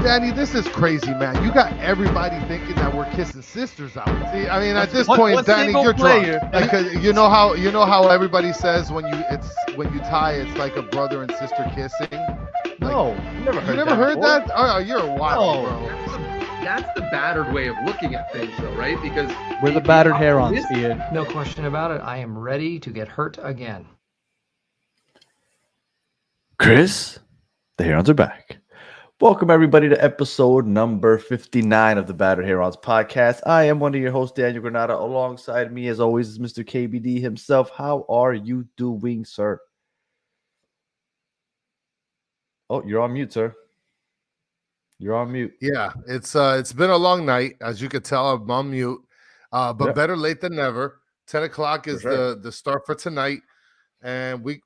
Danny, this is crazy, man. You got everybody thinking that we're kissing sisters out. See, I mean, at this point, what Danny, single you're drunk. player? Because you know how everybody says when you tie, it's like a brother and sister kissing. Like, No, never you heard never that heard before. that? Oh, you're wild, No. bro. That's the battered way of looking at things, though, right? Because We're the battered herons, Ian. No question about it. I am ready to get hurt again. Chris, the herons are back. Welcome everybody to episode number 59 of the Battered Herons podcast. I am one of your hosts, Daniel Granada. Alongside me, as always, is Mr. KBD himself. How are you doing, sir? Oh, you're on mute, sir. You're on mute. Yeah, it's been a long night, as you could tell. I'm on mute, but Yep. better late than never. 10 o'clock is sure. the start for tonight, and we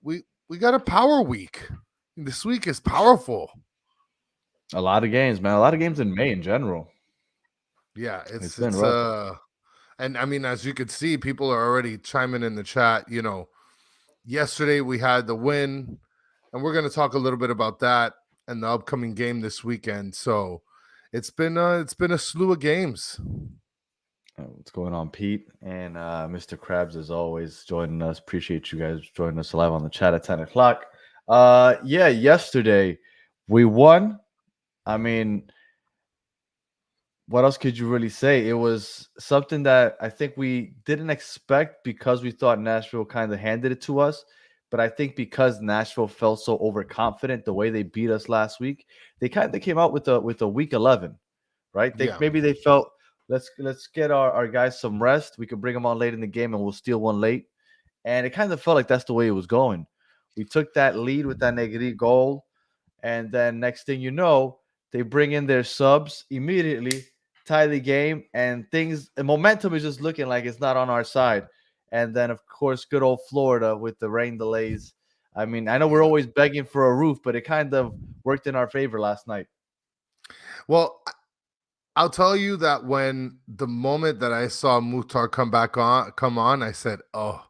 got a power week. This week is powerful. A lot of games, man. A lot of games in May in general. Yeah, It's been rough. and I mean, as you could see, people are already chiming in the chat. You know, yesterday we had the win, and we're going to talk a little bit about that and the upcoming game this weekend. So it's been a slew of games. What's going on, Pete? And Mr. Krabs, as always, joining us. Appreciate you guys joining us live on the chat at 10 o'clock. Yeah, yesterday we won. I mean, what else could you really say? It was something that I think we didn't expect because we thought Nashville kind of handed it to us. But I think because Nashville felt so overconfident the way they beat us last week, they kind of came out with a week 11, right? Maybe they felt let's get our guys some rest. We could bring them on late in the game and we'll steal one late. And it kind of felt like that's the way it was going. We took that lead with that Negri goal, and then next thing you know, they bring in their subs immediately, tie the game, and momentum is just looking like it's not on our side. And then, of course, good old Florida with the rain delays. I mean, I know we're always begging for a roof, but it kind of worked in our favor last night. Well, I'll tell you that when the moment that I saw Muhtar come on, I said, "Oh,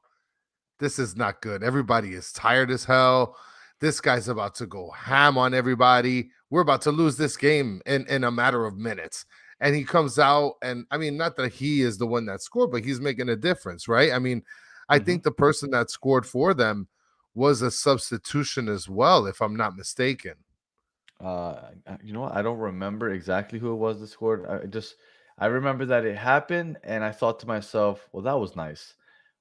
this is not good. Everybody is tired as hell. This guy's about to go ham on everybody. We're about to lose this game in a matter of minutes." And he comes out, and I mean, not that he is the one that scored, but he's making a difference, right? I mean, I think the person that scored for them was a substitution as well, if I'm not mistaken. You know what? I don't remember exactly who it was that scored. I remember that it happened, and I thought to myself, well, that was nice.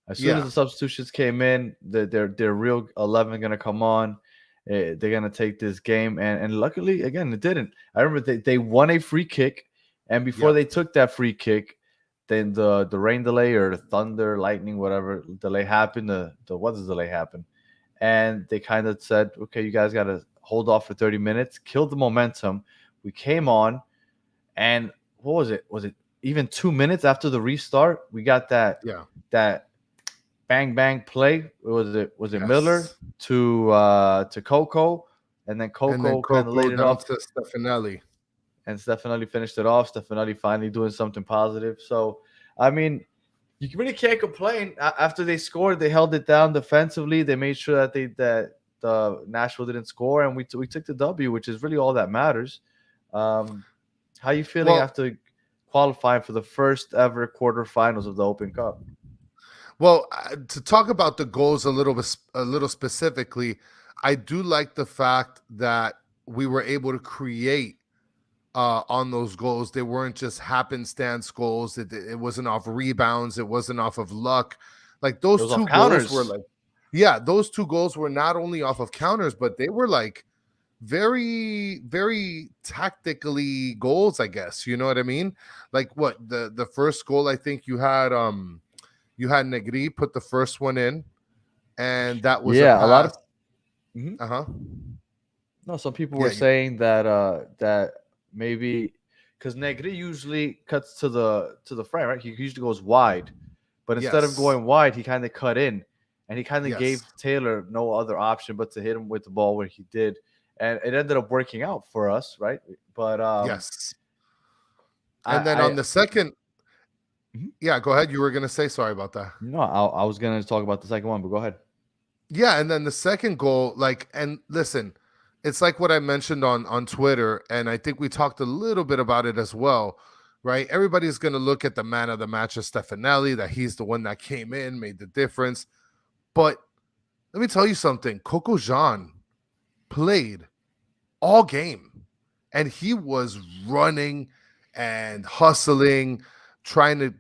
As soon as the substitutions came in, their real 11 going to come on. They're going to take this game. And luckily, again, it didn't. I remember they won a free kick. And before they took that free kick, then the rain delay or the thunder, lightning, whatever delay happened. What does delay happen? And they kind of said, okay, you guys got to hold off for 30 minutes, killed the momentum. We came on. And what was it? Was it even 2 minutes after the restart? We got that bang play. Was it Miller to Coco, and then Coco kind of laid it off to Stefanelli, and Stefanelli finished it off. Stefanelli finally doing something positive. So I mean, you really can't complain. After they scored, they held it down defensively. They made sure that the Nashville didn't score, and we took the W, which is really all that matters. How you feeling after qualifying for the first ever quarterfinals of the Open Cup? Well, to talk about the goals a little specifically, I do like the fact that we were able to create on those goals. They weren't just happenstance goals. It wasn't off rebounds. It wasn't off of luck. Like those two goals were like, those two goals were not only off of counters, but they were like very, very tactically goals, I guess. You know what I mean? Like what the first goal, I think you had Negri put the first one in, and that was a lot of No, some people were saying that maybe because Negri usually cuts to the front, right? He usually goes wide, but instead of going wide, he kind of cut in, and he kind of gave Taylor no other option but to hit him with the ball where he did, and it ended up working out for us, right? But and then on the second. Yeah, go ahead. You were going to say sorry about that. No, I was going to talk about the second one, but go ahead. Yeah, and then the second goal, and listen, it's like what I mentioned on Twitter, and I think we talked a little bit about it as well, right? Everybody's going to look at the man of the match as Stefanelli, that he's the one that came in, made the difference. But let me tell you something. Coco Jean played all game, and he was running and hustling, trying to,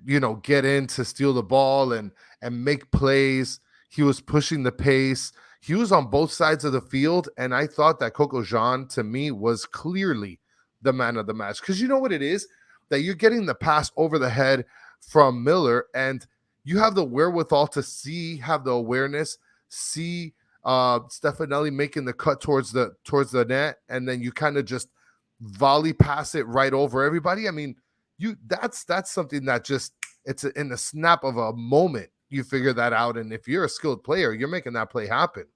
get in to steal the ball and make plays. He was pushing the pace. He was on both sides of the field, and I thought that Coco Jean, to me, was clearly the man of the match. Because you know what it is? That you're getting the pass over the head from Miller, and you have the wherewithal to have the awareness, see Stefanelli making the cut towards the net, and then you kind of just volley pass it right over everybody. I mean, that's something that just in the snap of a moment you figure that out, and if you're a skilled player, you're making that play happen.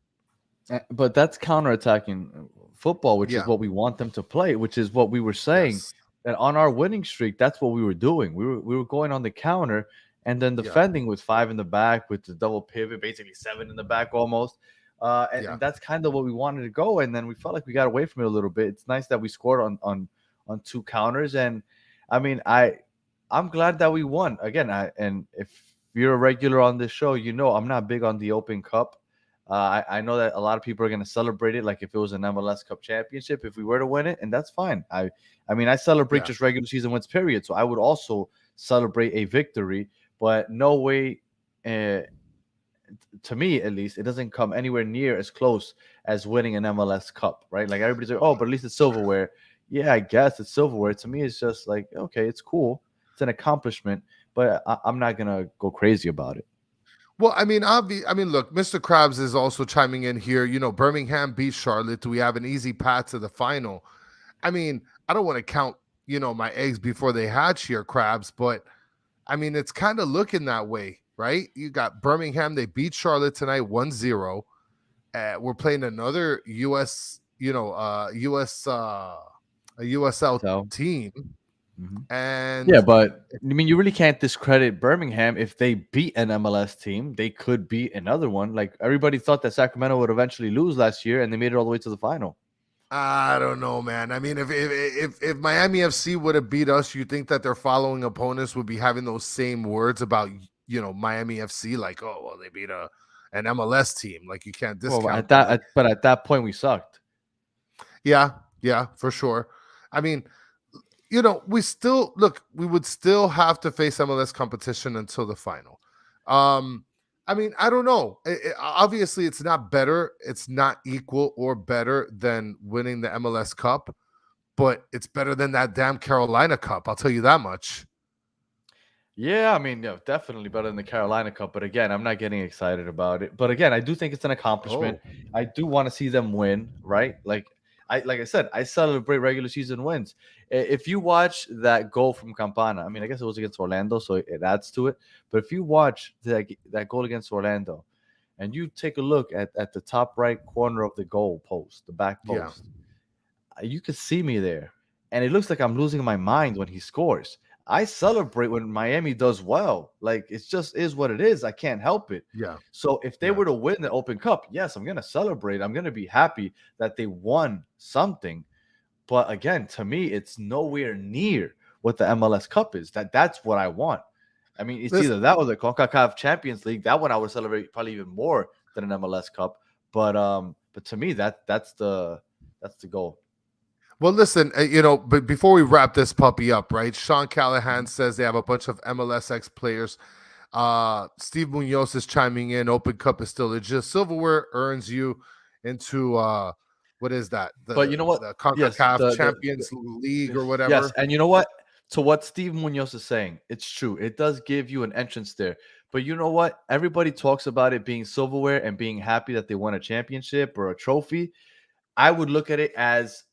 But that's counterattacking football, which Yeah. is what we want them to play, which is what we were saying. Yes. That on our winning streak, that's what we were doing. We were going on the counter and then defending with 5 in the back with the double pivot, basically 7 in the back almost. And that's kind of what we wanted to go. And then we felt like we got away from it a little bit. It's nice that we scored on 2 counters. And I mean, I'm glad that we won again. And if you're a regular on this show, I'm not big on the Open Cup. I know that a lot of people are going to celebrate it like if it was an MLS Cup championship, if we were to win it, and that's fine. I mean, I celebrate just regular season wins, period. So I would also celebrate a victory, but no way, to me at least, it doesn't come anywhere near as close as winning an MLS Cup, right? Like everybody's like, oh, but at least it's silverware. Yeah, I guess it's silverware. To me, it's just like, okay, it's cool. It's an accomplishment, but I'm not going to go crazy about it. Well, I mean, look, Mr. Krabs is also chiming in here. Birmingham beat Charlotte. Do we have an easy path to the final? I mean, I don't want to count, my eggs before they hatch here, Krabs, but I mean, it's kind of looking that way, right? You got Birmingham. They beat Charlotte tonight 1-0. We're playing another a USL team. Mm-hmm. And yeah, but I mean, you really can't discredit Birmingham. If they beat an MLS team, they could beat another one. Like everybody thought that Sacramento would eventually lose last year, and they made it all the way to the final. I don't know, man. I mean, if Miami FC would have beat us, you think that their following opponents would be having those same words about Miami FC, like, oh well, they beat an MLS team. Like you can't discount but at that point we sucked. Yeah, for sure. I mean, we would still have to face MLS competition until the final. I mean, I don't know. Obviously, it's not better. It's not equal or better than winning the MLS Cup, but it's better than that damn Carolina Cup. I'll tell you that much. Yeah, I mean, definitely better than the Carolina Cup. But again, I'm not getting excited about it. But again, I do think it's an accomplishment. I do want to see them win, right? Like I said, I celebrate regular season wins. If you watch that goal from Campana, I mean, I guess it was against Orlando, so it adds to it. But if you watch that goal against Orlando, and you take a look at the top right corner of the goal post, the back post, you could see me there. And it looks like I'm losing my mind when he scores. I celebrate when Miami does well. Like it just is what it is. I can't help it. Yeah. So if they were to win the Open Cup, yes, I'm gonna celebrate. I'm gonna be happy that they won something. But again, to me, it's nowhere near what the MLS Cup is. That's what I want. I mean, it's either that or the CONCACAF Champions League. That one I would celebrate probably even more than an MLS Cup. But to me, that's the goal. Well, listen, but before we wrap this puppy up, right? Sean Callahan says they have a bunch of MLSX players. Steve Munoz is chiming in. Open Cup is still legit. Silverware earns you into what is that? But you know what? The CONCACAF Champions League or whatever. Yes, and you know what? To what Steve Munoz is saying, it's true. It does give you an entrance there. But you know what? Everybody talks about it being silverware and being happy that they won a championship or a trophy. I would look at it as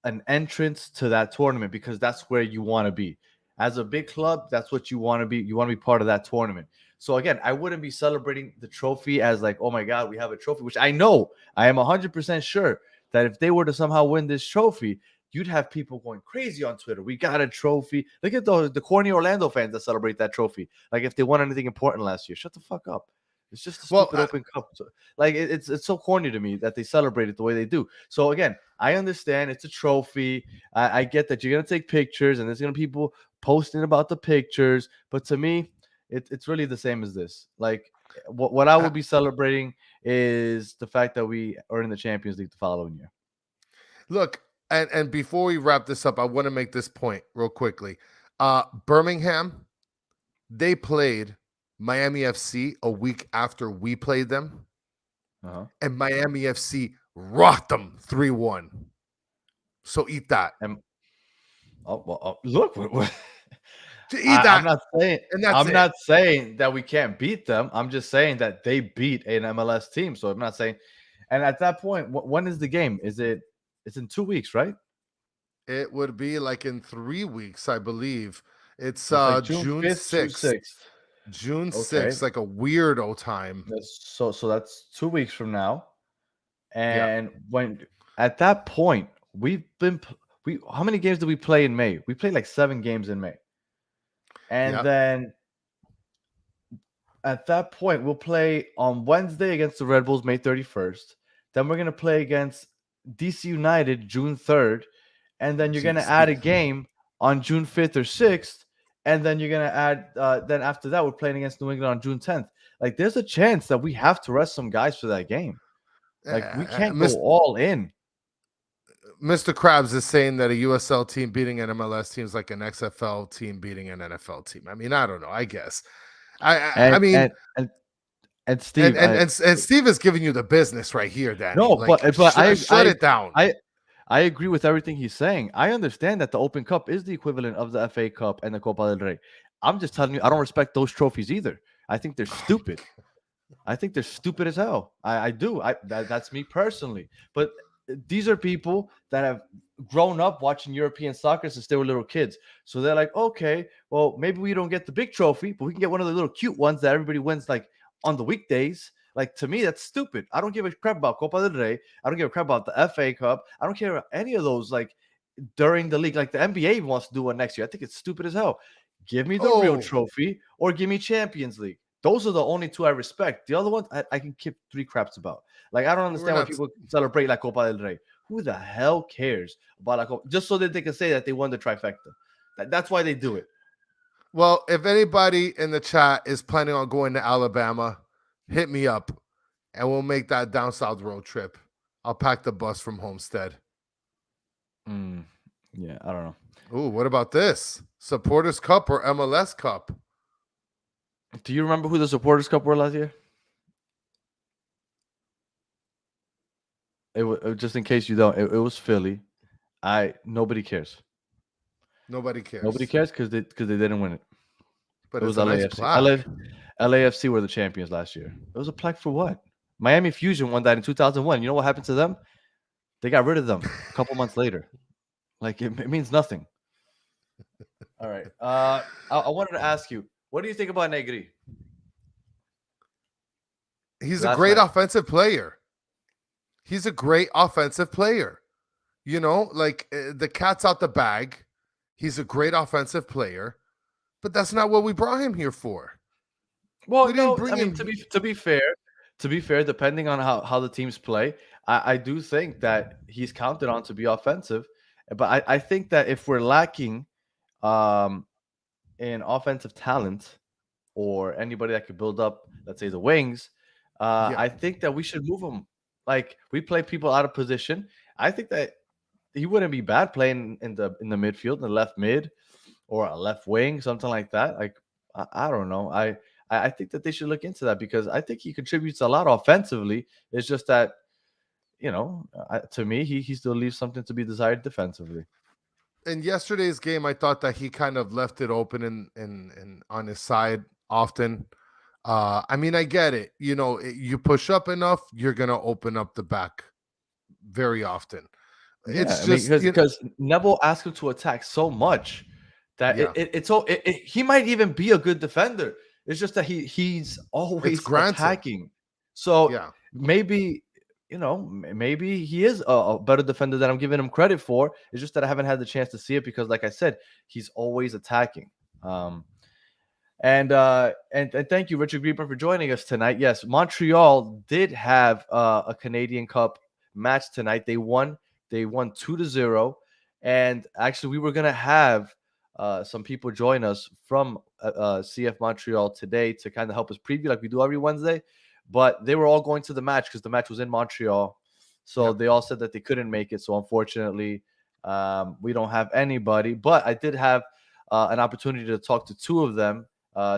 an entrance to that tournament because that's where you want to be. As a big club, that's what you want to be. You want to be part of that tournament. So again, I wouldn't be celebrating the trophy as like, oh my God, we have a trophy, which I know, I am 100% sure that if they were to somehow win this trophy, you'd have people going crazy on Twitter. We got a trophy. Look at the corny Orlando fans that celebrate that trophy. Like if they won anything important last year, shut the fuck up. It's just a stupid Open Cup. So, like it's so corny to me that they celebrate it the way they do. So again, I understand it's a trophy. I get that you're gonna take pictures and there's gonna be people posting about the pictures, but to me, it's really the same as this. Like what I Uh, would be celebrating is the fact that we are in the Champions League the following year. Look, and before we wrap this up, I want to make this point real quickly. Birmingham, they played Miami FC a week after we played them, Uh-huh. and Miami FC rocked them 3-1. So eat that. And look, Eat that, I'm not saying and that's I'm it. not saying that we can't beat them. I'm just saying that they beat an MLS team. So I'm not saying. And at that point, when is the game? It's in 2 weeks, right? It would be like in 3 weeks, I believe. It's Like June 5th, June 6th. 6th. June Okay. 6th, like a weirdo time. So that's 2 weeks from now. Yeah. And when at that point, how many games did we play in May? We played like 7 games in May. And Yep. then at that point, we'll play on Wednesday against the Red Bulls, May 31st. Then we're going to play against DC United, June 3rd. And then you're going to add a game on June 5th or 6th. And then you're going to add, then after that, we're playing against New England on June 10th. Like, there's a chance that we have to rest some guys for that game. Like, we can't go all in. Mr. Krabs is saying that a USL team beating an MLS team is like an XFL team beating an NFL team. I mean, I don't know. I guess. I mean, and Steve, and Steve is giving you the business right here, Danny. No, like, but shut it down. I agree with everything he's saying. I understand that the Open Cup is the equivalent of the FA Cup and the Copa del Rey. I'm just telling you, I don't respect those trophies either. I think they're stupid. I think they're stupid as hell. I do. That's me personally. But these are people that have grown up watching European soccer since they were little kids. So they're like, okay, well, maybe we don't get the big trophy, but we can get one of the little cute ones that everybody wins like on the weekdays. Like, to me, that's stupid. I don't give a crap about Copa del Rey. I don't give a crap about the FA Cup. I don't care about any of those, like, during the league. Like, the NBA wants to do one next year. I think it's stupid as hell. Give me the real trophy or give me Champions League. Those are the only two I respect. The other ones, I can keep 3 craps about. Like, I don't understand why people celebrate like Copa del Rey. Who the hell cares about like just so that they can say that they won the trifecta? That's why they do it. Well, if anybody in the chat is planning on going to Alabama, hit me up, and we'll make that down south road trip. I'll pack the bus from Homestead. Yeah, I don't know. Ooh, what about this? Supporters Cup or MLS Cup? Do you remember who the Supporters Cup were last year? It was, just in case you don't, it was Philly. Nobody cares. Nobody cares. Nobody cares because they didn't win it. But it was LAFC. Nice LAFC were the champions last year. It was a plaque for what? Miami Fusion won that in 2001. You know what happened to them? They got rid of them a couple months later. Like, it means nothing. All right. I wanted to ask you, what do you think about Negri? He's a great offensive player. He's a great offensive player. You know, like, the cat's out the bag. He's a great offensive player, but that's not what we brought him here for. Well, to be fair, depending on how the teams play, I do think that he's counted on to be offensive. But I think that if we're lacking in offensive talent or anybody that could build up, let's say, the wings, I think that we should move him. Like, we play people out of position. I think that he wouldn't be bad playing in the midfield, in the left mid or a left wing, something like that. Like, I don't know. I think that they should look into that because I think he contributes a lot offensively. It's just that, you know, to me, he still leaves something to be desired defensively. In yesterday's game, I thought that he kind of left it open and on his side often. I mean, I get it. You know, you push up enough, you're going to open up the back very often. Yeah, it's just because Neville asked him to attack so much that he might even be a good defender. It's just that he's always attacking. So maybe, you know, maybe he is a better defender than I'm giving him credit for. It's just that I haven't had the chance to see it because, like I said, he's always attacking. And thank you, Richard Grieber, for joining us tonight. Yes, Montreal did have a Canadian Cup match tonight. They won They won 2-0. And actually, we were going to have some people join us from CF Montreal today to kind of help us preview like we do every Wednesday. But they were all going to the match because the match was in Montreal. So they all said that they couldn't make it. So unfortunately, we don't have anybody. But I did have an opportunity to talk to two of them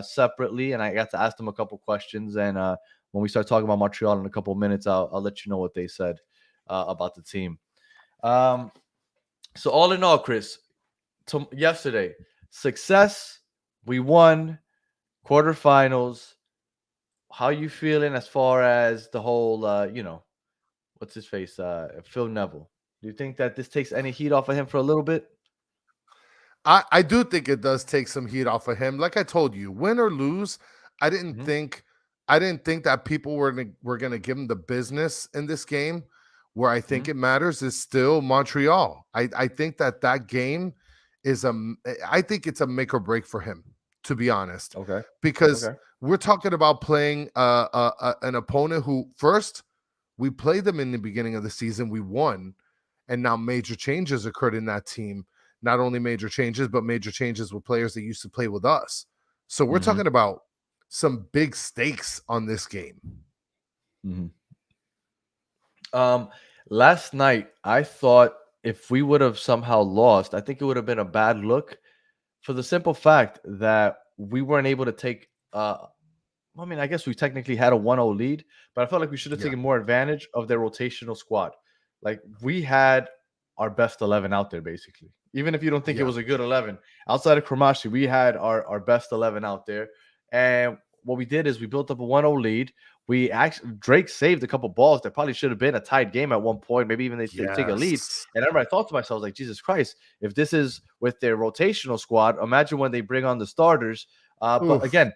separately, and I got to ask them a couple questions. And when we start talking about Montreal in a couple of minutes, I'll let you know what they said about the team. So all in all, Chris, yesterday, success, we won, quarterfinals. How you feeling as far as the whole, what's his face, Phil Neville? Do you think that this takes any heat off of him for a little bit? I do think it does take some heat off of him. Like I told you, win or lose, I didn't think that people were gonna give him the business in this game. Where I think it matters is still Montreal. I think that game is I think it's a make or break for him, to be honest. Okay. Because we're talking about playing an opponent who first we played them in the beginning of the season, we won, and now major changes occurred in that team. Not only major changes, but major changes with players that used to play with us. So we're talking about some big stakes on this game. Last night, I thought if we would have somehow lost, I think it would have been a bad look for the simple fact that we weren't able to take I mean, I guess we technically had a 1-0 lead, but I felt like we should have taken more advantage of their rotational squad. Like we had our best 11 out there, basically. Even if you don't think it was a good 11, outside of Kramashi, we had our best 11 out there. And what we did is we built up a 1-0 lead. Drake saved a couple balls that probably should have been a tied game at one point. Maybe even they take a lead. And I remember I thought to myself, like, Jesus Christ, if this is with their rotational squad, imagine when they bring on the starters. But again,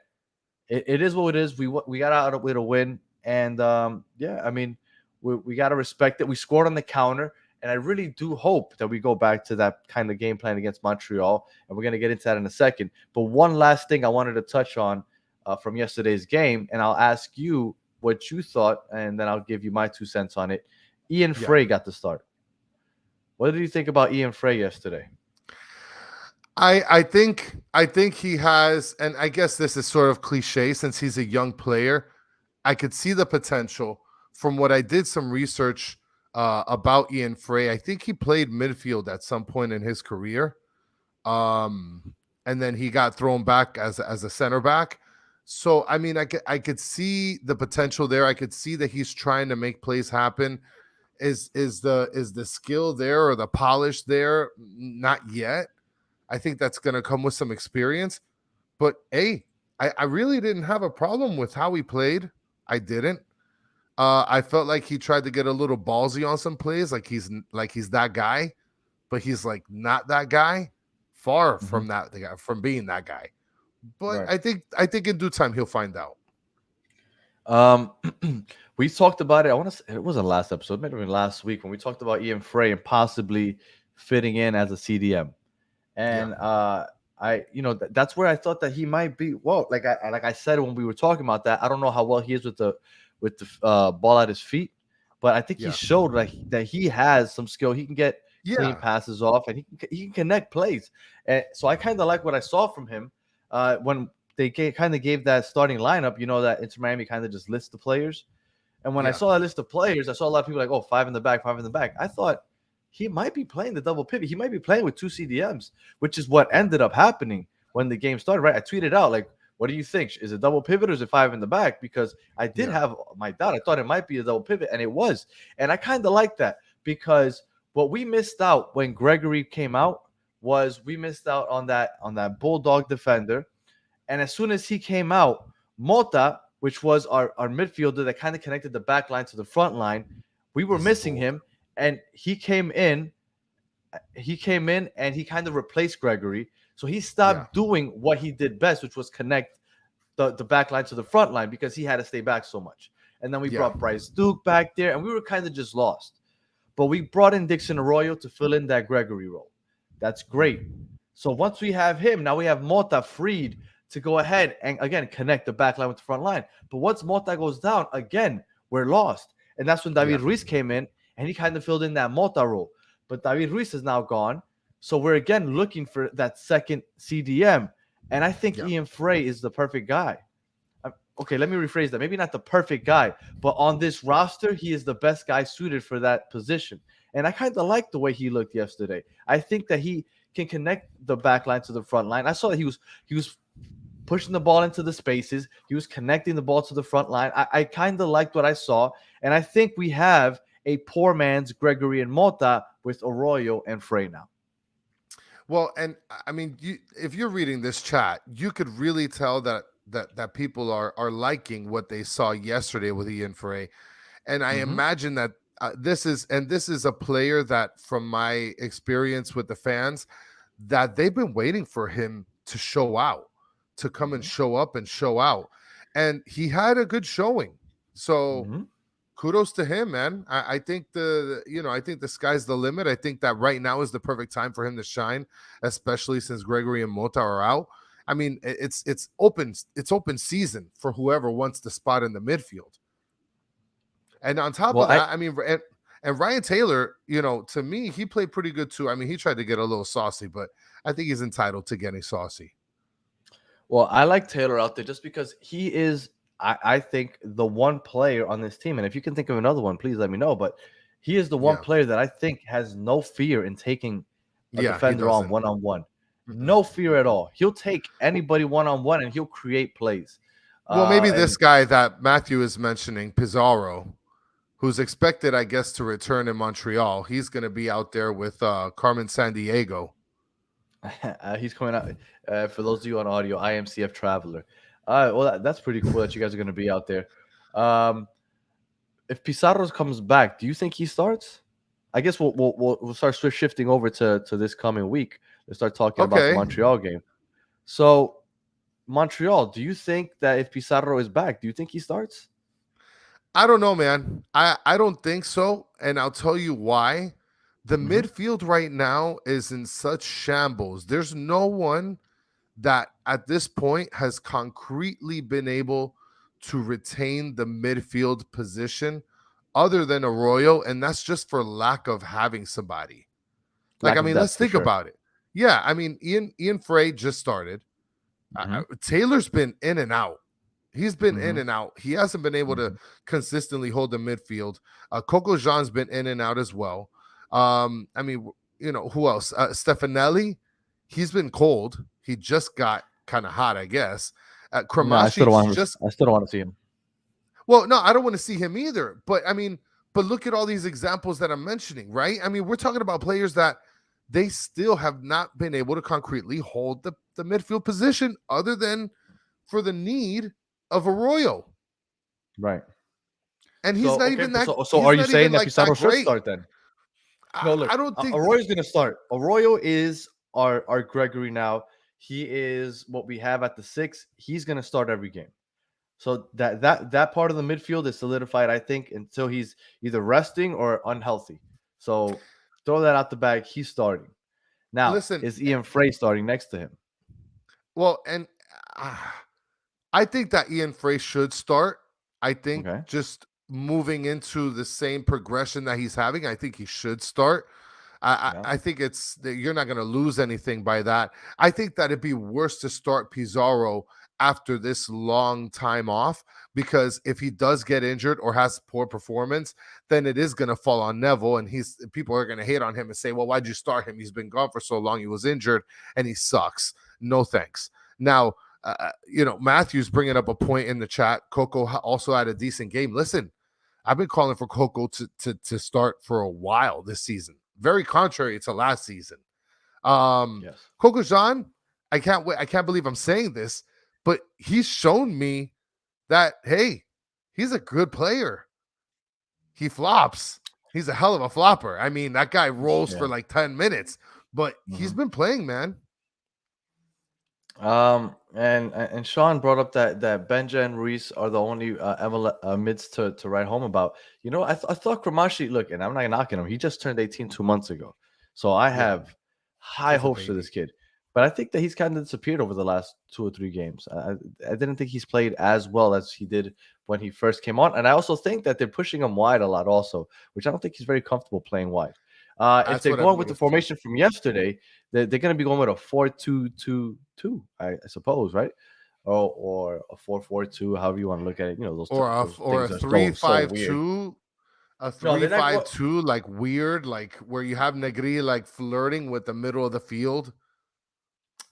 it is what it is. We got out with a win. And I mean, we got to respect it. We scored on the counter. And I really do hope that we go back to that kind of game plan against Montreal. And we're going to get into that in a second. But one last thing I wanted to touch on from yesterday's game, and I'll ask you what you thought, and then I'll give you my 2 cents on it. Ian Frey got the start. What did you think about Ian Frey yesterday? I think he has, and I guess this is sort of cliche since he's a young player. I could see the potential from what I did some research about Ian Frey. I think he played midfield at some point in his career. And then he got thrown back as a center back. So, I mean, I could see the potential there. I could see that he's trying to make plays happen. Is the skill there or the polish there? Not yet. I think that's going to come with some experience. But, hey, I really didn't have a problem with how he played. I didn't. I felt like he tried to get a little ballsy on some plays, like he's that guy, but he's like not that guy. Far from that guy, from being that guy. But I think in due time he'll find out. We talked about it. I want to say it wasn't last episode, maybe even last week when we talked about Ian Frey and possibly fitting in as a CDM. And that's where I thought that he might be. Well, like I said when we were talking about that, I don't know how well he is with the ball at his feet, but I think he showed that he has some skill. He can get clean passes off, and he can connect plays. And so I kind of like what I saw from him when they kind of gave that starting lineup. You know that Inter Miami kind of just lists the players, and when I saw that list of players, I saw a lot of people like, oh, 5 in the back, 5 in the back. I thought he might be playing the double pivot. He might be playing with 2 CDMs, which is what ended up happening when the game started. Right? I tweeted out like, what do you think? Is it double pivot or is it 5 in the back? Because I did have my doubt. I thought it might be a double pivot, and it was. And I kind of like that because what we missed out when Gregory came out was we missed out on that bulldog defender. And as soon as he came out, Mota, which was our midfielder that kind of connected the back line to the front line, we were missing him. And he came in and he kind of replaced Gregory. So he stopped doing what he did best, which was connect the back line to the front line because he had to stay back so much. And then we brought Bryce Duke back there, and we were kind of just lost. But we brought in Dixon Arroyo to fill in that Gregory role. That's great. So once we have him, now we have Mota freed to go ahead and, again, connect the back line with the front line. But once Mota goes down, again, we're lost. And that's when David Ruiz came in, and he kind of filled in that Mota role. but David Ruiz is now gone. So we're again looking for that second CDM. And I think Yeah. Ian Frey is the perfect guy. Okay, let me rephrase that. Maybe not the perfect guy, but on this roster, he is the best guy suited for that position. And I kind of like the way he looked yesterday. I think that he can connect the back line to the front line. I saw that he was pushing the ball into the spaces. He was connecting the ball to the front line. I kind of liked what I saw. And I think we have a poor man's Gregory and Mota with Arroyo and Frey now. Well, and I mean, if you're reading this chat, you could really tell that people are liking what they saw yesterday with Ian Frey, and I imagine that this is a player that, from my experience with the fans, that they've been waiting for him to show out, to come and show up and show out, and he had a good showing. So kudos to him, man. I think I think the sky's the limit. I think that right now is the perfect time for him to shine, especially since Gregory and Mota are out. I mean, it's open season for whoever wants the spot in the midfield. And on top of that, I mean, and Ryan Taylor, to me, he played pretty good too. I mean, he tried to get a little saucy, but I think he's entitled to getting saucy. Well, I like Taylor out there just because he is, I think, the one player on this team. And if you can think of another one, please let me know. But he is the one player that I think has no fear in taking a defender on one-on-one. No fear at all. He'll take anybody one-on-one and he'll create plays. Well, maybe this guy that Matthew is mentioning, Pizarro, who's expected, I guess, to return in Montreal. He's going to be out there with Carmen Sandiego. He's coming out. For those of you on audio, I am CF Traveler. Well, that's pretty cool that you guys are going to be out there. If Pizarro comes back, do you think he starts? I guess we'll start shifting over to this coming week. Let's start talking about the Montreal game. So, Montreal, do you think that if Pizarro is back, do you think he starts? I don't know, man. I don't think so, and I'll tell you why. The midfield right now is in such shambles. There's no one that at this point has concretely been able to retain the midfield position other than Arroyo, and that's just for lack of having somebody. Like, I mean, let's think about it. Yeah, I mean, Ian Frey just started. Taylor's been in and out. He's been in and out. He hasn't been able to consistently hold the midfield. Coco Jean's been in and out as well. I mean, who else? Stefanelli, he's been cold. He just got kind of hot, I guess. Kramashi, I still don't want to see him. Well, no, I don't want to see him either. But I mean, look at all these examples that I'm mentioning, right? I mean, we're talking about players that they still have not been able to concretely hold the midfield position other than for the need of Arroyo. Right. And he's not even that. So are you saying that Pizarro should start then? No, look, I don't think Arroyo's going to start. Arroyo is our Gregory now. He is what we have at the 6. He's going to start every game. So that part of the midfield is solidified, I think, until he's either resting or unhealthy. So throw that out the bag. He's starting. Now, listen, is Ian Frey starting next to him? Well, and I think that Ian Frey should start. I think just moving into the same progression that he's having, I think he should start. I think you're not going to lose anything by that. I think that it'd be worse to start Pizarro after this long time off, because if he does get injured or has poor performance, then it is going to fall on Neville, and people are going to hate on him and say, well, why'd you start him? He's been gone for so long. He was injured and he sucks. No thanks. Now, Matthew's bringing up a point in the chat. Coco also had a decent game. Listen, I've been calling for Coco to start for a while this season. Very contrary to last season. Coco Jean, I can't believe I'm saying this, but he's shown me that, hey, he's a good player. He flops. He's a hell of a flopper. I mean, that guy rolls for like 10 minutes, but he's been playing, man. And Sean brought up that Benja and Ruiz are the only mids to write home about. I thought Kramashi, look, and I'm not knocking him. He just turned 18 2 months ago. So I have high hopes for this kid. But I think that he's kind of disappeared over the last 2 or 3 games. I didn't think he's played as well as he did when he first came on. And I also think that they're pushing him wide a lot also, which I don't think he's very comfortable playing wide. If That's they're what I going with the believe too. formation from yesterday, they're going to be going with a 4-2-2-2, I suppose, right? Or a 4-4-2, however you want to look at it. You know, those Or a things are so weird. 3-5-2, a No, they're not. 3-5-2, like weird, like where you have Negri like flirting with the middle of the field.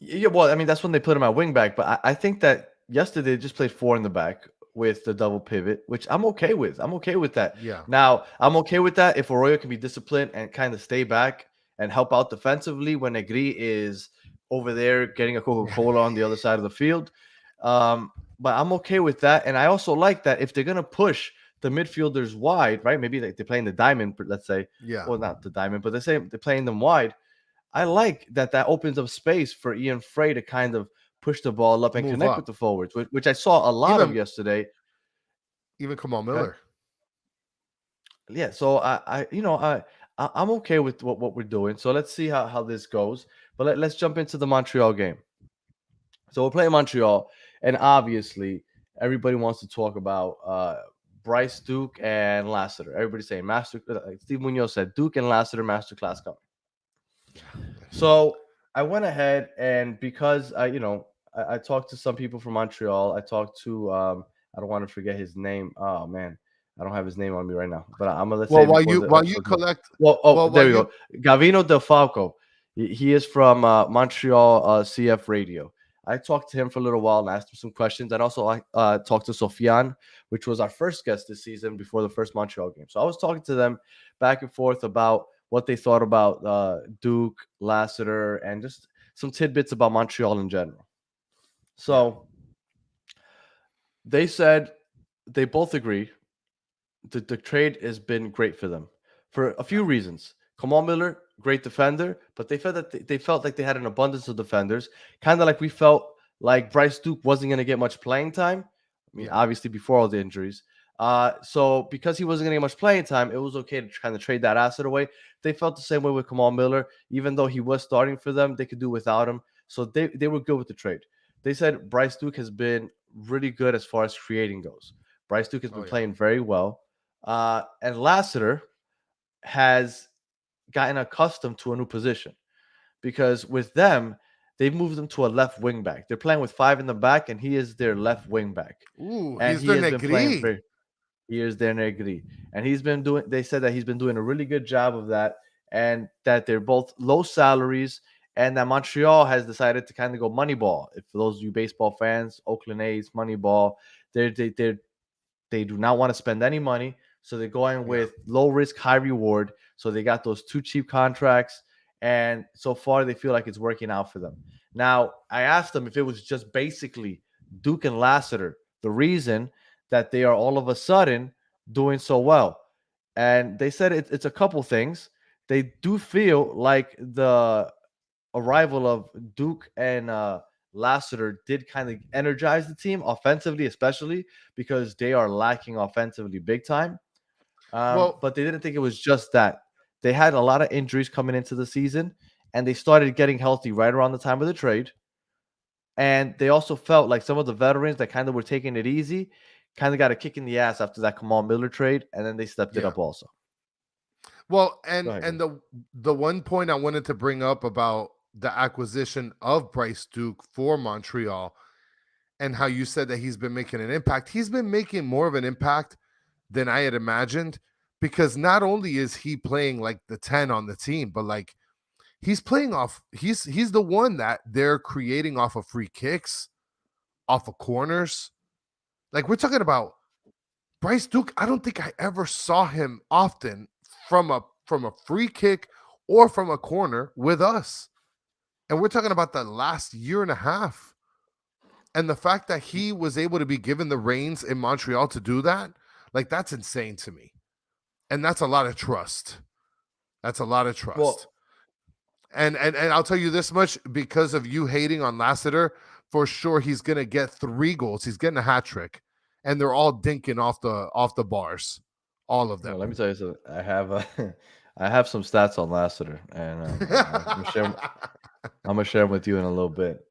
Yeah, well, I mean, that's when they put him at wing back. But I think that yesterday they just played 4 in the back with the double pivot, which I'm okay with. I'm okay with that. Yeah, Now, I'm okay with that if Arroyo can be disciplined and kind of stay back and help out defensively when Negri is over there getting a Coca-Cola on the other side of the field. But I'm okay with that. And I also like that if they're going to push the midfielders wide, right? Maybe like they're playing the diamond, let's say. yeah. Well, not the diamond, but they're playing them wide. I like that opens up space for Ian Frey to kind of push the ball up and Move connect with up. the forwards, which I saw a lot of Even yesterday. even Kamal Okay. Miller. Yeah, so I'm okay with what we're doing. So let's see how this goes. But let's jump into the Montreal game. So we're playing Montreal, and obviously everybody wants to talk about Bryce Duke and Lassiter. Everybody's saying like Steve Munoz said, Duke and Lassiter masterclass coming. So I went ahead and because I talked to some people from Montreal. I talked to I don't want to forget his name. Oh man, I don't have his name on me right now. But I'm gonna let's Well, say while before you the while you episode goes. collect, Well, well, while there we you go. Gavino Del Falco. He is from Montreal CF Radio. I talked to him for a little while and asked him some questions. And also I talked to Sofian, which was our first guest this season before the first Montreal game. So I was talking to them back and forth about what they thought about Duke, Lassiter, and just some tidbits about Montreal in general. So they said they both agree that the trade has been great for them for a few reasons. Kamal Miller, great defender, but they felt that they felt like they had an abundance of defenders, kind of like we felt like Bryce Duke wasn't going to get much playing time. I mean, obviously before all the injuries. So because he wasn't going to get much playing time, it was okay to kind of trade that asset away. They felt the same way with Kamal Miller, even though he was starting for them, they could do without him. So they were good with the trade. They said Bryce Duke has been really good as far as creating goes. Bryce Duke has been playing very well. And Lassiter has gotten accustomed to a new position because with them, they've moved him to a left wing back. They're playing with 5 in the back, and he is their left wing back. ooh, And he's he the has been playing Negri. he is their Negri. And they said that he's been doing a really good job of that, and that they're both low salaries, and that Montreal has decided to kind of go money ball. If for those of you baseball fans, Oakland A's, money ball, they do not want to spend any money. So they're going with low risk, high reward. So they got those 2 cheap contracts. And so far, they feel like it's working out for them. Now, I asked them if it was just basically Duke and Lassiter, the reason that they are all of a sudden doing so well. And they said it's a couple things. They do feel like the arrival of Duke and Lassiter did kind of energize the team offensively, especially because they are lacking offensively big time. Well, But they didn't think it was just that. They had a lot of injuries coming into the season, and they started getting healthy right around the time of the trade. And they also felt like some of the veterans that kind of were taking it easy kind of got a kick in the ass after that Kamal Miller trade, and then they stepped it up also. well, Go and ahead. the one point I wanted to bring up about the acquisition of Bryce Duke for Montreal and how you said that he's been making an impact. He's been making more of an impact than I had imagined because not only is he playing like the 10 on the team, but like he's playing off he's the one that they're creating off of free kicks, off of corners. Like we're talking about Bryce Duke, I don't think I ever saw him often from a free kick or from a corner with us. And we're talking about the last year and a half. And the fact that he was able to be given the reins in Montreal to do that, like that's insane to me. And that's a lot of trust. That's a lot of trust. Well, and I'll tell you this much, because of you hating on Lassiter, for sure he's gonna get 3 goals. He's getting a hat trick, and they're all dinking off the bars, all of them. let me tell you something. I have I have some stats on Lassiter, and I'm gonna share them with you in a little bit.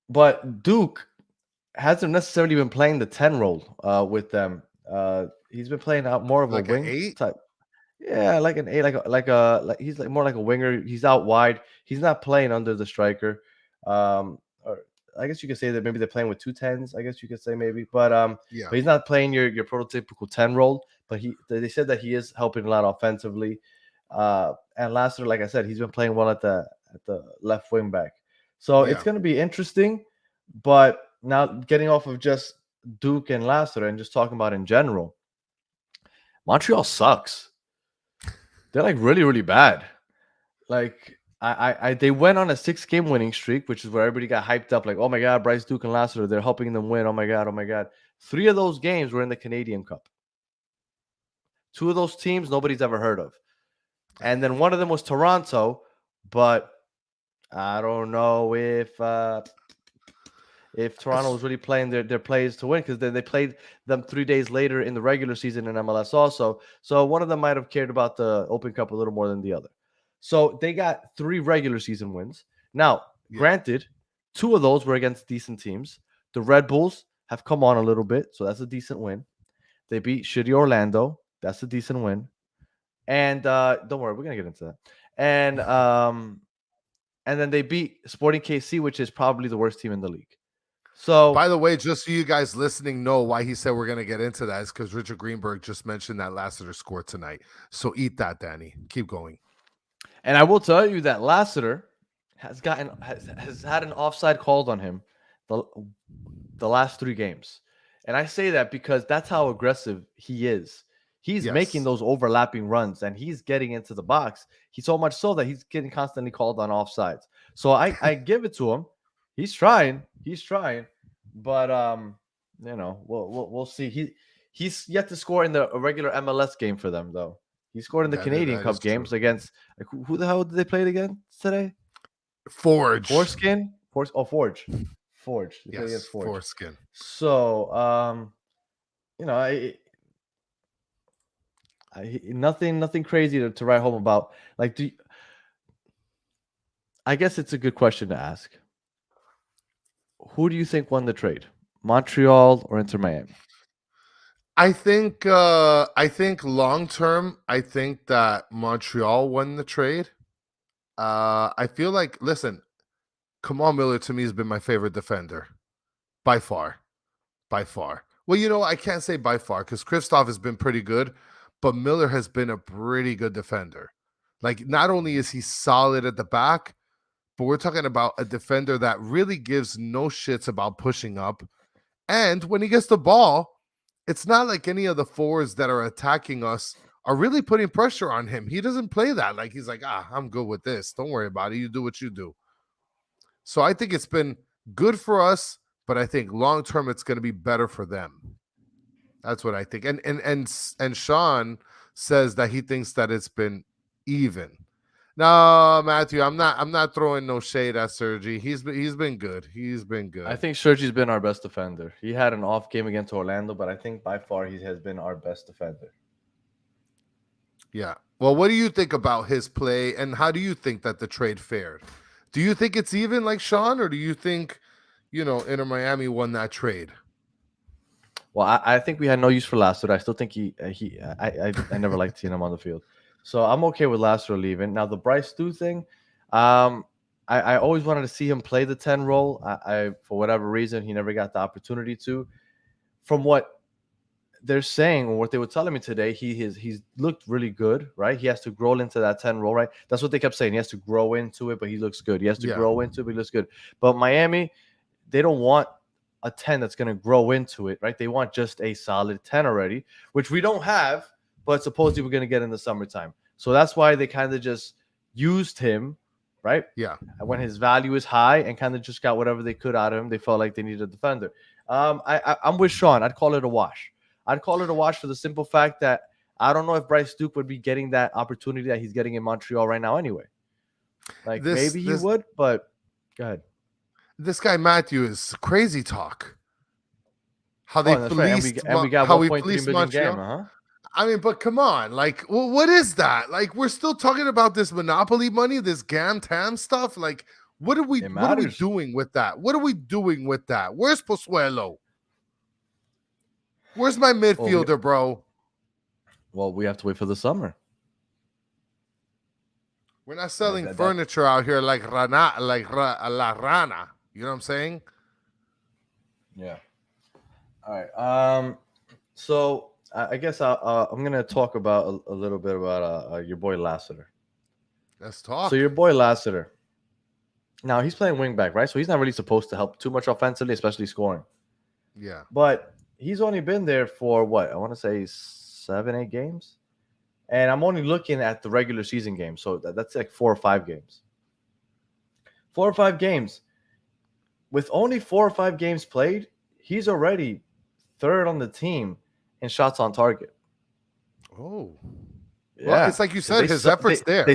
But Duke hasn't necessarily been playing the 10 role with them. He's been playing out more of Like a an wing 8? type. Yeah, like an A, like he's like more like a winger. He's out wide. He's not playing under the striker. Or I guess you could say that maybe they're playing with 2 10s. I guess you could say maybe, Yeah, but he's not playing your prototypical 10 role. But they said that he is helping a lot offensively. And Lassiter, like I said, he's been playing well at the left wing back. So it's yeah. going to be interesting. But now getting off of just Duke and Lassiter and just talking about in general, Montreal sucks. They're like really, really bad. Like they went on a 6 game winning streak, which is where everybody got hyped up. Like, oh my god, Bryce Duke and Lassiter, they're helping them win. Oh my god, oh my god. 3 of those games were in the Canadian Cup. 2 of those teams nobody's ever heard of, and then one of them was Toronto. But I don't know if Toronto was really playing their plays to win, because then they played them 3 days later in the regular season in MLS also. So one of them might have cared about the Open Cup a little more than the other. So they got 3 regular season wins. Now, Yeah. granted, 2 of those were against decent teams. The Red Bulls have come on a little bit, so that's a decent win. They beat shitty Orlando. That's a decent win. And don't worry, we're gonna get into that. And then they beat Sporting KC, which is probably the worst team in the league. So, By the way, just so you guys listening know why he said we're going to get into that is because Richard Greenberg just mentioned that Lassiter scored tonight. So eat that, Danny. Keep going. and I will tell you that Lassiter has had an offside called on him the last 3 games. And I say that because that's how aggressive he is. He's making Yes. those overlapping runs and he's getting into the box. He's so much so that he's getting constantly called on offsides. So I give it to him. He's trying. But we'll see. He's yet to score in the regular MLS game for them though. He scored in the Canadian That Cup is true. games against who the hell did they play it again today? Forge. Forge. Forge. They played Yes, against Forge. foreskin. So nothing crazy to write home about. Like, I guess it's a good question to ask. Who do you think won the trade? Montreal or Inter Miami? I think long term, I think that Montreal won the trade. I feel like, listen, Kamal Miller to me has been my favorite defender by far. Well, I can't say by far because Kristoff has been pretty good, but Miller has been a pretty good defender. Like, not only is he solid at the back, but we're talking about a defender that really gives no shits about pushing up. And when he gets the ball, it's not like any of the forwards that are attacking us are really putting pressure on him. He doesn't play that. Like, he's like, I'm good with this. Don't worry about it. You do what you do. So I think it's been good for us, but I think long term it's going to be better for them. That's what I think. And Sean says that he thinks that it's been even. No, Matthew, I'm not throwing no shade at Sergi. He's been good. He's been good. I think Sergi's been our best defender. He had an off game against Orlando, but I think by far he has been our best defender. Yeah. Well, what do you think about his play, and how do you think that the trade fared? Do you think it's even like Sean, or do you think, Inter Miami won that trade? Well, I think we had no use for Lassiter. I still think I never liked seeing him on the field. So I'm okay with Lassiter leaving. Now, the Bryce Stu thing, I always wanted to see him play the 10 role. For whatever reason, he never got the opportunity to. From what they're saying, or what they were telling me today, he's looked really good, right? He has to grow into that 10 role, right? That's what they kept saying. He has to grow into it, but he looks good. He has to grow into it, but he looks good. But Miami, they don't want a 10 that's going to grow into it, right? They want just a solid 10 already, which we don't have, but supposedly we're going to get in the summertime. So that's why they kind of just used him, right? Yeah. When his value is high, and kind of just got whatever they could out of him. They felt like they needed a defender. I'm with Sean. I'd call it a wash. I'd call it a wash for the simple fact that I don't know if Bryce Duke would be getting that opportunity that he's getting in Montreal right now anyway. Like, maybe he would, but go ahead. This guy Matthew is crazy talk. How they fleeced, and we got how we 1.3 fleeced million Montreal. game, huh? I mean, but come on, like, what is that? Like, we're still talking about this monopoly money, this gam tam stuff. Like, what are we doing with that? What are we doing with that? Where's Pozuelo? Where's my midfielder, bro? Well, we have to wait for the summer. We're not selling that- furniture out here like La Rana. You know what I'm saying? Yeah. All right. So I guess I'm gonna talk about a little bit about your boy Lassiter. Let's talk. So your boy Lassiter. Now he's playing wingback, right? So he's not really supposed to help too much offensively, especially scoring. Yeah. But he's only been there for what I want to say 7-8 games, and I'm only looking at the regular season games. So that's like 4 or 5 games. 4 or 5 games. With only 4 or 5 games played, he's already third on the team in shots on target. Oh. Yeah, Well, it's like you said, his effort's there.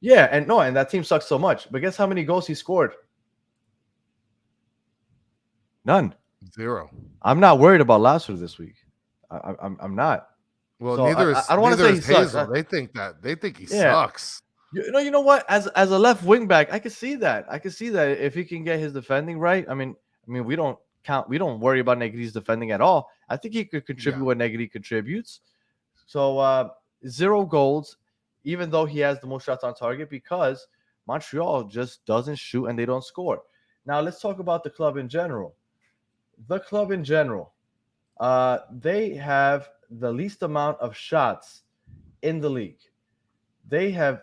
Yeah, and that team sucks so much. But guess how many goals he scored? None. 0. I'm not worried about Lassiter this week. I'm not. Well, So neither is I don't want to say he sucks. Hazel. They think he Yeah. sucks. You know what? As a left wing back, I can see that. I can see that if he can get his defending right. I mean, we don't worry about Negri's defending at all. I think he could contribute what Negri contributes. So 0 goals, even though he has the most shots on target, because Montreal just doesn't shoot and they don't score. Now let's talk about the club in general. The club in general, they have the least amount of shots in the league. They have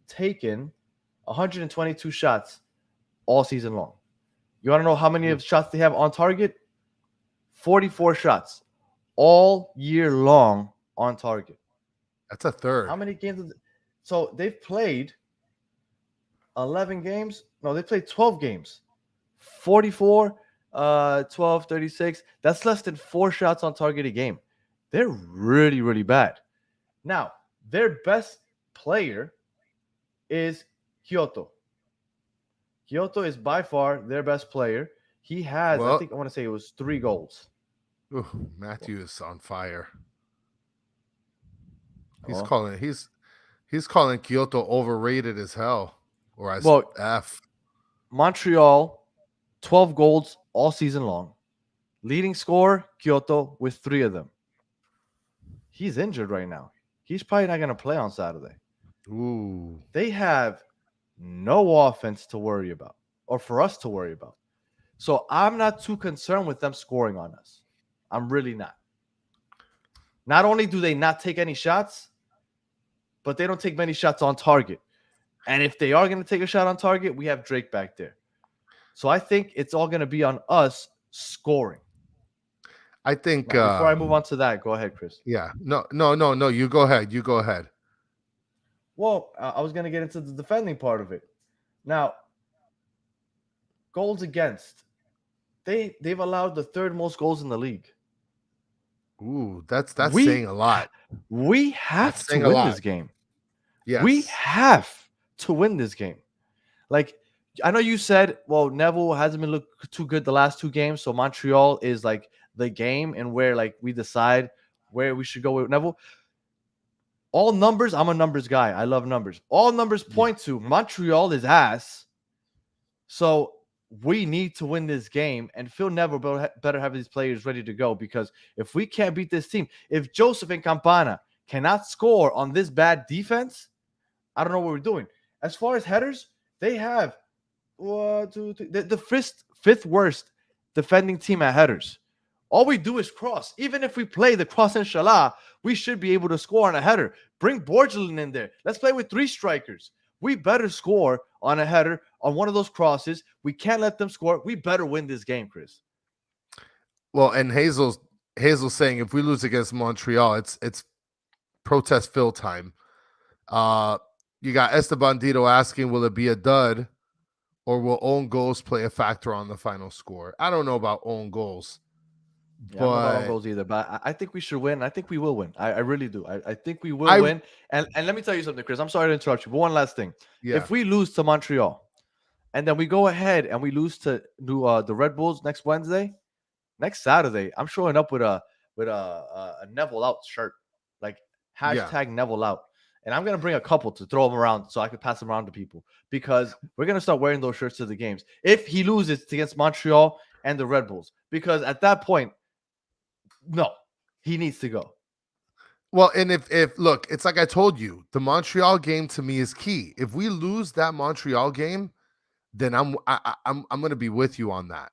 taken 122 shots all season long. You want to know how many of shots they have on target? 44 shots all year long on target. That's a third. How many games? So they've played 11 games. No, they played 12 games. 44, 12, 36. That's less than 4 shots on target a game. They're really, really bad. Now, their best player is Kyoto. Kyoto is by far their best player. He has, I want to say it was 3 goals. Ooh, Matthew is on fire. He's Oh. calling Kyoto overrated as hell, or as F. Montreal, 12 goals all season long. Leading scorer, Kyoto, with 3 of them. He's injured right now. He's probably not going to play on Saturday. Ooh. They have no offense to worry about, or for us to worry about. So I'm not too concerned with them scoring on us. I'm really not. Not only do they not take any shots, but they don't take many shots on target. And if they are going to take a shot on target, we have Drake back there. So I think it's all going to be on us scoring. I think now, before I move on to that, go ahead, Chris. Yeah. No. You go ahead. Well, I was going to get into the defending part of it. Now, goals against. They've allowed the 3rd most goals in the league. Ooh, that's saying a lot. We have to win this game. Yes. We have to win this game. Like, I know you said, well, Neville hasn't been looking too good the last 2 games, so Montreal is like the game and where like we decide where we should go with Neville. All numbers, I'm a numbers guy. I love numbers. All numbers point to Montreal is ass. So we need to win this game, and Phil Neville better have these players ready to go, because if we can't beat this team, if Joseph and Campana cannot score on this bad defense, I don't know what we're doing. As far as headers, they have 1, 2, 3, the 5th worst defending team at headers. All we do is cross. Even if we play the cross inshallah, we should be able to score on a header. Bring Borgelin in there. Let's play with 3 strikers. We better score on a header on one of those crosses. We can't let them score. We better win this game, Chris. Well, and Hazel's saying if we lose against Montreal, it's protest Phil time. You got Esteban Dito asking, will it be a dud, or will own goals play a factor on the final score? I don't know about own goals. Yeah, I don't know about own goals either, but I think we should win. I think we will win. I really do. I think we will win. And let me tell you something, Chris. I'm sorry to interrupt you, but one last thing. Yeah. If we lose to Montreal, and then we go ahead and we lose to the Red Bulls next Saturday, I'm showing up with a Neville out shirt, like hashtag Neville out. And I'm going to bring a couple to throw them around so I could pass them around to people, because we're going to start wearing those shirts to the games if he loses against Montreal and the Red Bulls, because at that point, no, he needs to go. Well, and if look, it's like I told you, the Montreal game to me is key. If we lose that Montreal game, then I'm gonna be with you on that.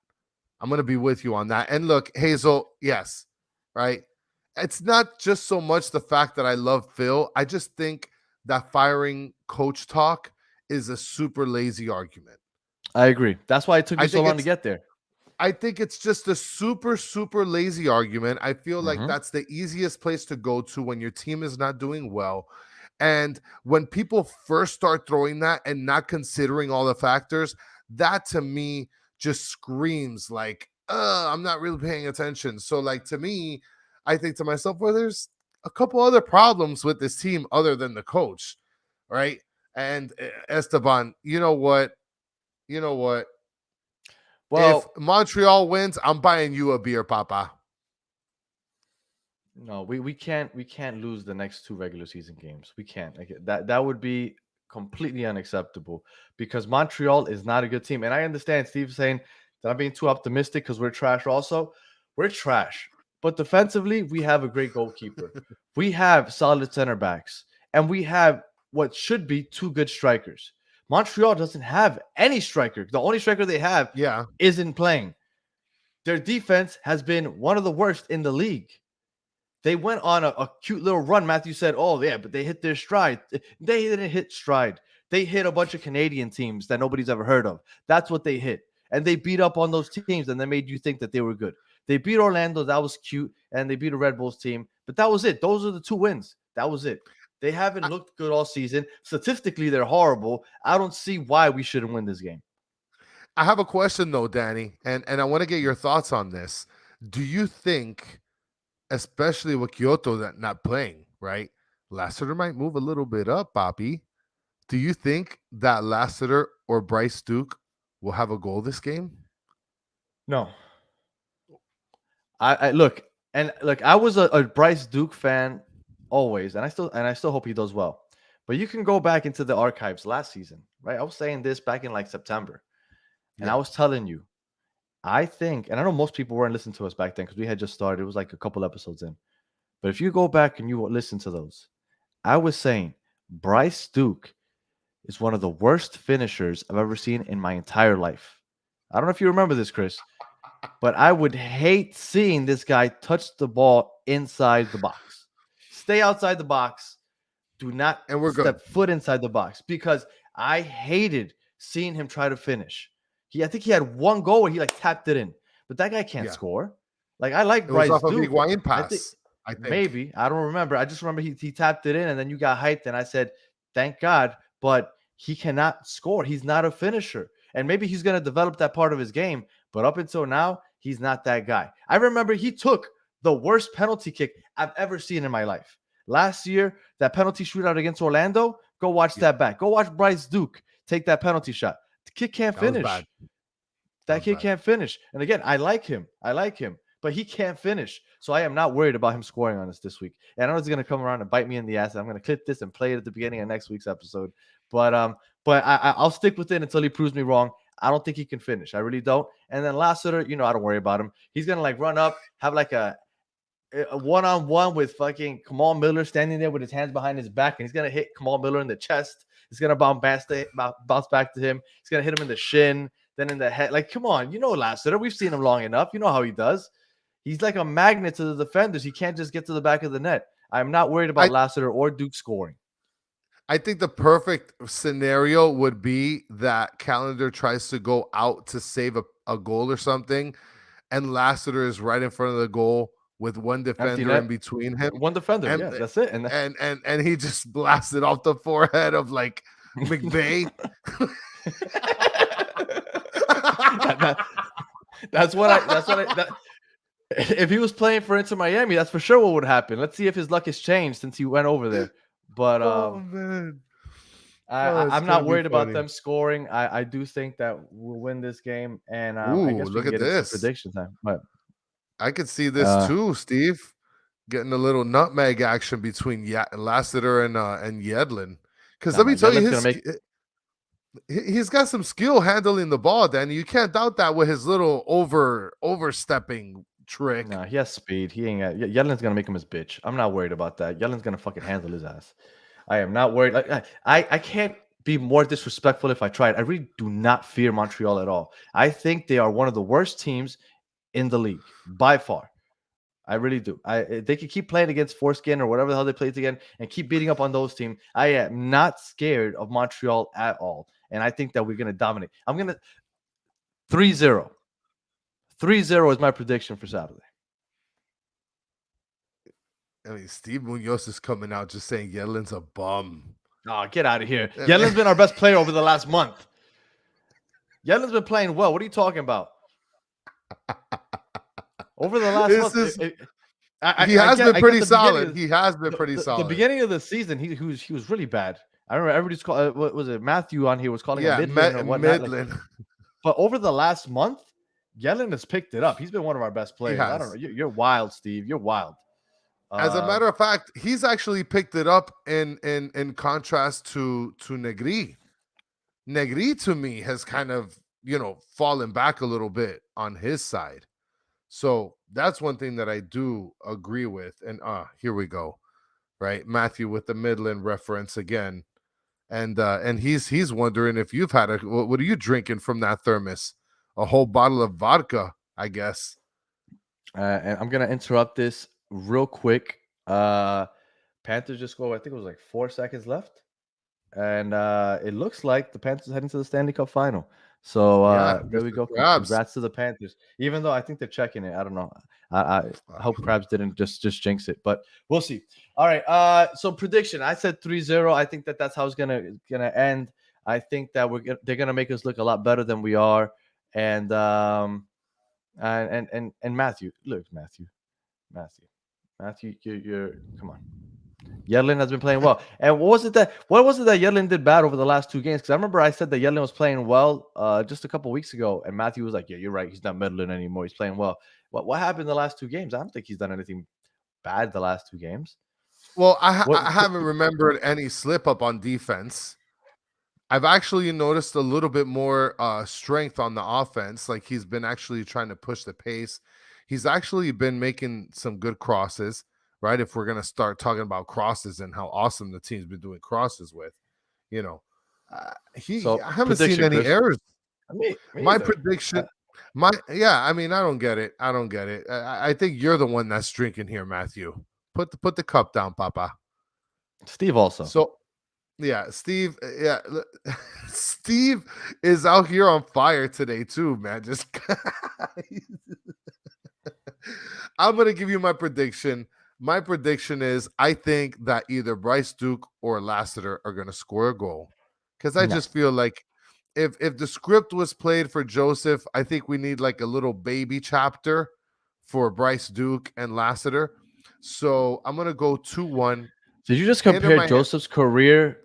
I'm gonna be with you on that. And look, Hazel, yes, right. It's not just so much the fact that I love Phil. I just think that firing coach talk is a super lazy argument. I agree. That's why it took I me so think long to it's get there. I think it's just a super, super lazy argument. I feel like Mhm. that's the easiest place to go to when your team is not doing well. And when people first start throwing that and not considering all the factors, that to me just screams like, I'm not really paying attention. So, like, to me, I think to myself, well, there's a couple other problems with this team other than the coach, right? And Esteban, you know what? You know what? If Well, Montreal wins, I'm buying you a beer, Papa. no, we can't lose the next two regular season games. We can't. Like that would be completely unacceptable because Montreal is not a good team. And I understand Steve saying that I'm being too optimistic because we're trash also. We're trash. But defensively, we have a great goalkeeper. We have solid center backs, and we have what should be two good strikers. Montreal doesn't have any striker. The only striker they have Yeah. isn't playing. Their defense has been one of the worst in the league. They went on a cute little run. Matthew said, "Oh yeah, but they hit their stride." They didn't hit stride. They hit a bunch of Canadian teams that nobody's ever heard of. That's what they hit, and they beat up on those teams, and they made you think that they were good. They beat Orlando. That was cute, and they beat a Red Bulls team. But that was it. Those are the two wins. That was it. They haven't I, looked good all season. Statistically, they're horrible. I don't see why we shouldn't win this game. I have a question though, Danny, and I want to get your thoughts on this. Do you think, especially with Kyoto that not playing, right? Lassiter might move a little bit up, Bobby. Do you think that Lassiter or Bryce Duke will have a goal this game? No, I look and look. I was a Bryce Duke fan always, and I still hope he does well. But you can go back into the archives last season, right? I was saying this back in like September, and I Yeah. was telling you, I think, and I know most people weren't listening to us back then because we had just started. It was like a couple episodes in. But if you go back and you listen to those, I was saying Bryce Duke is one of the worst finishers I've ever seen in my entire life. I don't know if you remember this, Chris, but I would hate seeing this guy touch the ball inside the box. Stay outside the box. Do not And we're good. step foot inside the box because I hated seeing him try to finish. I think he had one goal where he like tapped it in, but that guy can't Yeah. score. Like I like It was Bryce off a Duke. Higuain I think pass, I think. maybe I don't remember. I just remember he tapped it in, and then you got hyped, and I said, "Thank God," but he cannot score. He's not a finisher, and maybe he's going to develop that part of his game. But up until now, he's not that guy. I remember he took the worst penalty kick I've ever seen in my life. Last year, that penalty shootout against Orlando, go watch that back. Go watch Bryce Duke take that penalty shot. The kid can't That was finish. bad. That was kid bad. can't finish. And again, I like him, but he can't finish. So I am not worried about him scoring on us this week. And I know it's going to come around and bite me in the ass. I'm going to clip this and play it at the beginning of next week's episode. But I'll stick with it until he proves me wrong. I don't think he can finish. I really don't. And then Lassiter, I don't worry about him. He's going to like run up, have like a one-on-one with fucking Kamal Miller standing there with his hands behind his back, and he's going to hit Kamal Miller in the chest. He's going to bounce back to him. He's going to hit him in the shin, then in the head. Like, come on. Lassiter. We've seen him long enough. You know how he does. He's like a magnet to the defenders. He can't just get to the back of the net. I'm not worried about Lassiter or Duke scoring. I think the perfect scenario would be that Calendar tries to go out to save a goal or something, and Lassiter is right in front of the goal with one defender in between him. One defender, and, yeah, that's it. And he just blasted off the forehead of like McVay. That's what I. If he was playing for Inter Miami, that's for sure what would happen. Let's see if his luck has changed since he went over there. But man. I'm not worried about them scoring. I do think that we'll win this game, and I guess we look can at get this into prediction time. But I could see this too, Steve, getting a little nutmeg action between Lassiter and Yedlin. Because let me tell you, he's got some skill handling the ball, Danny. You can't doubt that with his little overstepping trick. Nah, he has speed. He ain't got. Yedlin's gonna make him his bitch. I'm not worried about that. Yedlin's gonna fucking handle his ass. I am not worried. Like I can't be more disrespectful if I tried. I really do not fear Montreal at all. I think they are one of the worst teams in the league by far. I really do. They could keep playing against Foreskin or whatever the hell they played again and keep beating up on those teams. I am not scared of Montreal at all. And I think that we're going to dominate. I'm going to 3-0. 3-0 is my prediction for Saturday. I mean, Steve Munoz is coming out just saying Yedlin's a bum. Oh, get out of here. Yedlin's been our best player over the last month. Yedlin's been playing well. What are you talking about? Over the last month. He has been pretty solid. He has been pretty solid. The beginning of the season, he was really bad. I remember everybody's called. What was it? Matthew on here was calling him Midland or whatnot. Midland. Like, but over the last month, Yedlin has picked it up. He's been one of our best players. I don't know. You're wild, Steve. You're wild. As a matter of fact, he's actually picked it up in contrast to Negri. Negri to me has kind of, fallen back a little bit on his side. So that's one thing that I do agree with. And here we go. Right? Matthew with the Midland reference again. And he's wondering if you've had what are you drinking from that thermos? A whole bottle of vodka, I guess. And I'm gonna interrupt this real quick. Panthers just scored. I think it was like 4 seconds left, and it looks like the Panthers are heading to the Stanley Cup final. So there we go. Congrats to the Panthers. Even though I think they're checking it, I don't know. I hope Krabs didn't just jinx it, but we'll see. All right. So prediction. I said 3-0. I think that's how it's gonna end. I think that they're gonna make us look a lot better than we are. And Matthew, look, Matthew, you're come on. Yedlin has been playing well. And what was it that Yedlin did bad over the last 2 games? Because I remember I said that Yedlin was playing well just a couple weeks ago, and Matthew was like, "Yeah, you're right. He's not meddling anymore. He's playing well." What happened the last 2 games? I don't think he's done anything bad the last 2 games. Well, I haven't remembered any slip up on defense. I've actually noticed a little bit more strength on the offense. Like he's been actually trying to push the pace. He's actually been making some good crosses, right? If we're going to start talking about crosses and how awesome the team's been doing crosses with, I haven't seen any errors. My prediction, I mean, I don't get it. I think you're the one that's drinking here, Matthew. Put the cup down, Papa. Steve also. So, yeah, Steve. Yeah, Steve is out here on fire today too, man. Just I'm gonna give you my prediction. My prediction is I think that either Bryce Duke or Lassiter are gonna score a goal because I just feel like if the script was played for Joseph, I think we need like a little baby chapter for Bryce Duke and Lassiter. So I'm gonna go 2-1. Did you just compare Joseph's career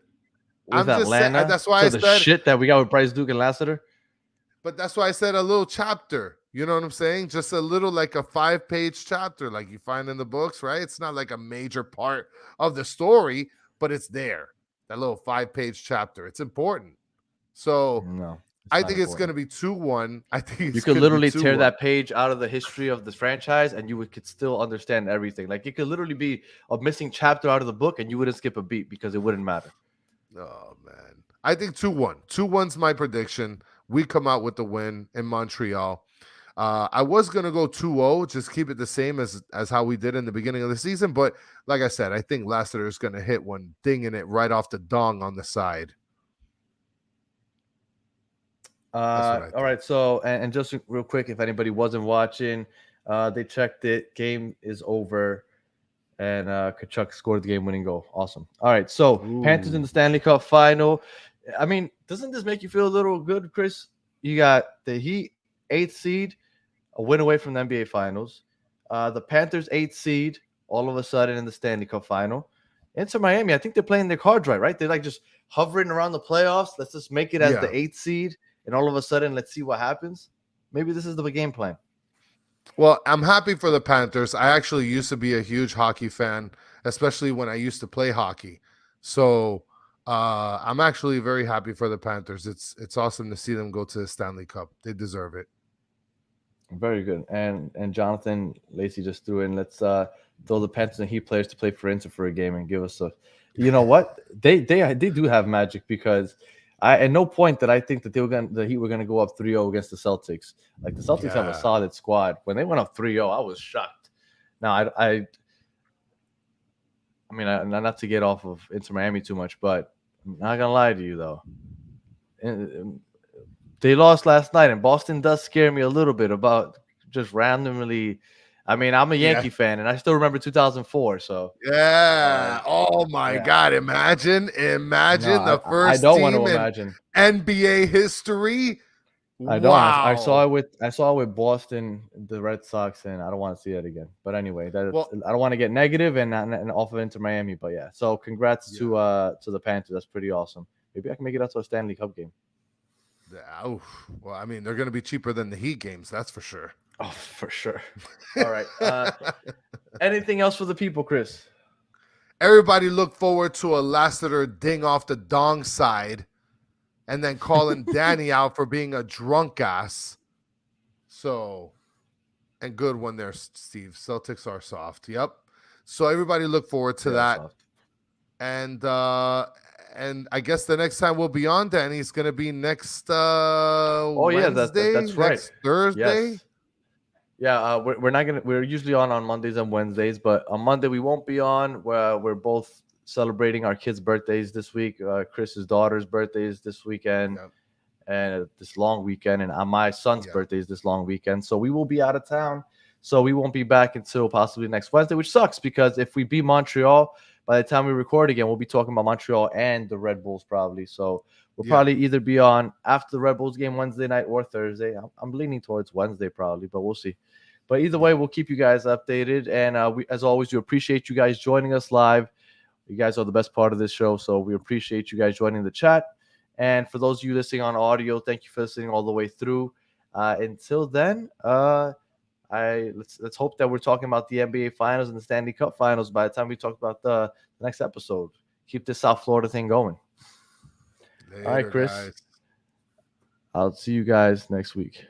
with Atlanta that's why I said the shit that we got with Bryce Duke and Lassiter? But that's why I said a little chapter. You know what I'm saying? Just a little, like a 5-page chapter like you find in the books, right? It's not like a major part of the story, but it's there. That little 5-page chapter. It's important. So no, I think it's going to be 2-1. I think you could literally tear that page out of the history of this franchise and you could still understand everything. Like it could literally be a missing chapter out of the book and you wouldn't skip a beat because it wouldn't matter. Oh, man. I think 2-1. 2-1's my prediction. We come out with the win in Montreal. I was going to go 2-0, just keep it the same as how we did in the beginning of the season. But like I said, I think Lassiter is going to hit one, dinging it right off the dong on the side. All right. So, and just real quick, if anybody wasn't watching, they checked it. Game is over. And Kachuk scored the game-winning goal. Awesome. All right. So, Panthers in the Stanley Cup final. I mean, doesn't this make you feel a little good, Chris? You got the Heat 8th seed, a win away from the NBA Finals. The Panthers 8th seed, all of a sudden in the Stanley Cup final. Inter Miami, I think they're playing their cards right? They're like just hovering around the playoffs. Let's just make it as the 8th seed, and all of a sudden, let's see what happens. Maybe this is the game plan. Well, I'm happy for the Panthers. I actually used to be a huge hockey fan, especially when I used to play hockey. So I'm actually very happy for the Panthers. It's awesome to see them go to the Stanley Cup. They deserve it. Very good. And Jonathan Lacey just threw in, let's throw the Panthers and Heat players to play for Inter for a game and give us a, you know what, they do have magic, because I at no point did I think that the Heat were gonna go up 3-0 against the Celtics. Like, the Celtics have a Yeah. solid squad. When they went up 3-0, I was shocked. Now I mean, not to get off of Inter Miami too much, but I'm not gonna lie to you though. They lost last night, and Boston does scare me a little bit about just randomly. I mean, I'm a Yeah. Yankee fan, and I still remember 2004. So Yeah. Oh my yeah. God. Imagine No, the I first don't want to team in imagine. NBA history. I don't. I saw Wow. it with Boston, the Red Sox, and I don't want to see that again. But anyway, Well, I don't want to get negative and off of Inter Miami. But yeah, so congrats to the Panthers. That's pretty awesome. Maybe I can make it out to a Stanley Cup game. yeah, oof. Well, I mean, they're going to be cheaper than the Heat games. That's for sure. Oh, for sure. All right. Anything else for the people, Chris? Everybody look forward to a Lassiter ding off the dong side and then calling Danny out for being a drunk ass. So, and good one there, Steve. Celtics are soft. Yep. So everybody look forward to that. Soft. And I guess the next time we'll be on, Danny, is going to be next Wednesday. Wednesday, That's right. next Thursday. Yes. Yeah, we're not gonna. We're usually on Mondays and Wednesdays, but on Monday we won't be on. We're both celebrating our kids' birthdays this week. Chris's daughter's birthday is this weekend, Yep. and this long weekend, and my son's Yeah. birthday is this long weekend. So we will be out of town. So we won't be back until possibly next Wednesday, which sucks, because if we beat Montreal, by the time we record again, we'll be talking about Montreal and the Red Bulls probably. So we'll Yeah. probably either be on after the Red Bulls game Wednesday night or Thursday. I'm leaning towards Wednesday probably, but we'll see. But either way, we'll keep you guys updated. And we, as always, we appreciate you guys joining us live. You guys are the best part of this show, so we appreciate you guys joining the chat. And for those of you listening on audio, thank you for listening all the way through. Until then, let's hope that we're talking about the NBA Finals and the Stanley Cup Finals by the time we talk about the next episode. Keep this South Florida thing going. Later, All right, Chris. guys. I'll see you guys next week.